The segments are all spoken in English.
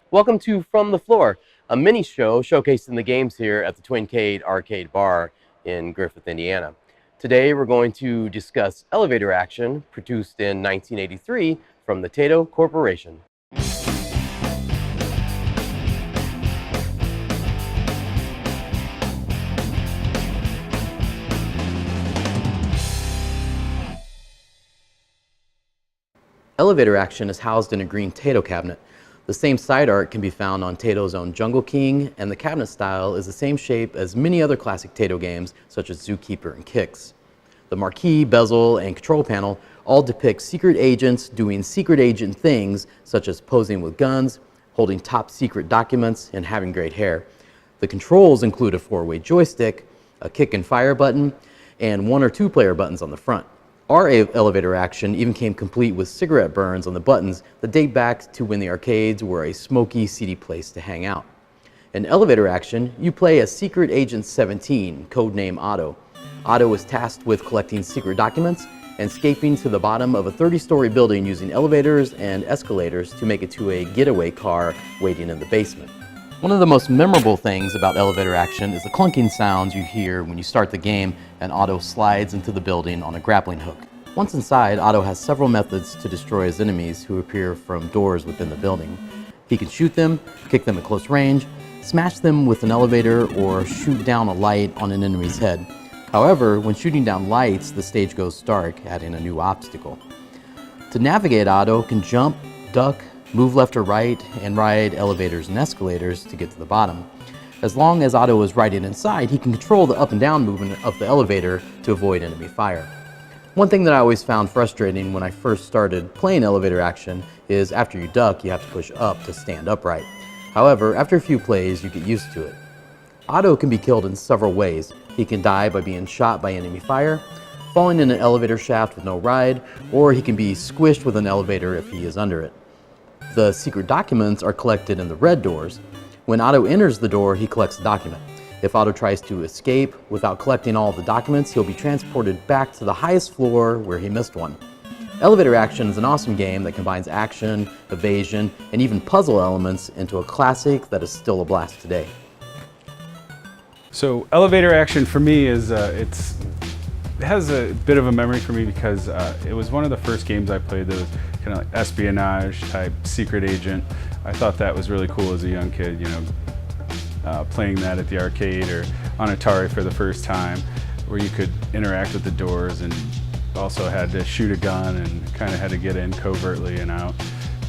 Welcome to From the Floor, a mini show showcasing the games here at the Twincade Arcade Bar in Griffith, Indiana. Today we're going to discuss elevator action produced in 1983 from the Taito Corporation. Elevator action is housed in a green Taito cabinet. The same side art can be found on Taito's own Jungle King, and the cabinet style is the same shape as many other classic Taito games such as Zookeeper and Kicks. The marquee, bezel, and control panel all depict secret agents doing secret agent things such as posing with guns, holding top secret documents, and having great hair. The controls include a 4-way joystick, a kick and fire button, and 1 or 2 player buttons on the front. Our elevator action even came complete with cigarette burns on the buttons that date back to when the arcades were a smoky, seedy place to hang out. In elevator action, you play as Secret Agent 17, codename Otto. Otto is tasked with collecting secret documents and escaping to the bottom of a 30-story building using elevators and escalators to make it to a getaway car waiting in the basement. One of the most memorable things about elevator action is the clunking sounds you hear when you start the game and Otto slides into the building on a grappling hook. Once inside, Otto has several methods to destroy his enemies who appear from doors within the building. He can shoot them, kick them at close range, smash them with an elevator, or shoot down a light on an enemy's head. However, when shooting down lights, the stage goes dark, adding a new obstacle. To navigate, Otto can jump, duck, move left or right, and ride elevators and escalators to get to the bottom. As long as Otto is riding inside, he can control the up and down movement of the elevator to avoid enemy fire. One thing that I always found frustrating when I first started playing elevator action is after you duck, you have to push up to stand upright. However, after a few plays, you get used to it. Otto can be killed in several ways. He can die by being shot by enemy fire, falling in an elevator shaft with no ride, or he can be squished with an elevator if he is under it. The secret documents are collected in the red doors. When Otto enters the door, he collects the document. If Otto tries to escape without collecting all of the documents, he'll be transported back to the highest floor where he missed one. Elevator action is an awesome game that combines action, evasion, and even puzzle elements into a classic that is still a blast today. So elevator action for me is, it has a bit of a memory for me because it was one of the first games I played that was kind of like espionage type secret agent. I thought that was really cool as a young kid, you know, playing that at the arcade or on Atari for the first time, where you could interact with the doors and also had to shoot a gun and kind of had to get in covertly and out.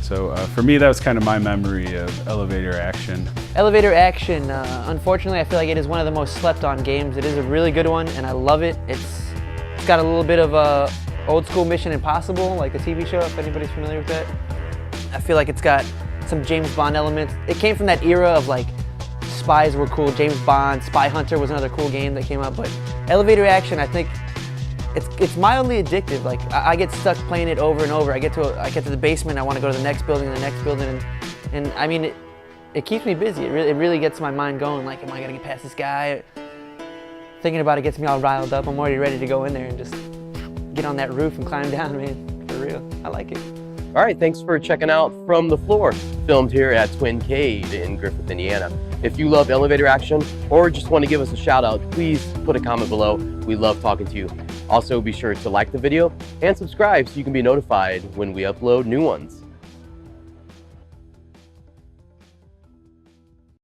So for me, that was kind of my memory of elevator action. Elevator action, unfortunately, I feel like it is one of the most slept on games. It is a really good one and I love it. It's got a little bit of old school Mission Impossible, like the TV show, if anybody's familiar with that. I feel like it's got some James Bond elements. It came from that era of like spies were cool. James Bond, Spy Hunter was another cool game that came out, but elevator action, I think it's mildly addictive. Like I get stuck playing it over and over. I get to the basement, I want to go to the next building, and I mean it keeps me busy. It really gets my mind going. Like, am I gonna get past this guy? Thinking about it gets me all riled up. I'm already ready to go in there and just get on that roof and climb down, man. For real, I like it. All right, thanks for checking out From the Floor, filmed here at Twincade in Griffith, Indiana. If you love elevator action or just want to give us a shout out, please put a comment below. We love talking to you. Also, be sure to like the video and subscribe so you can be notified when we upload new ones.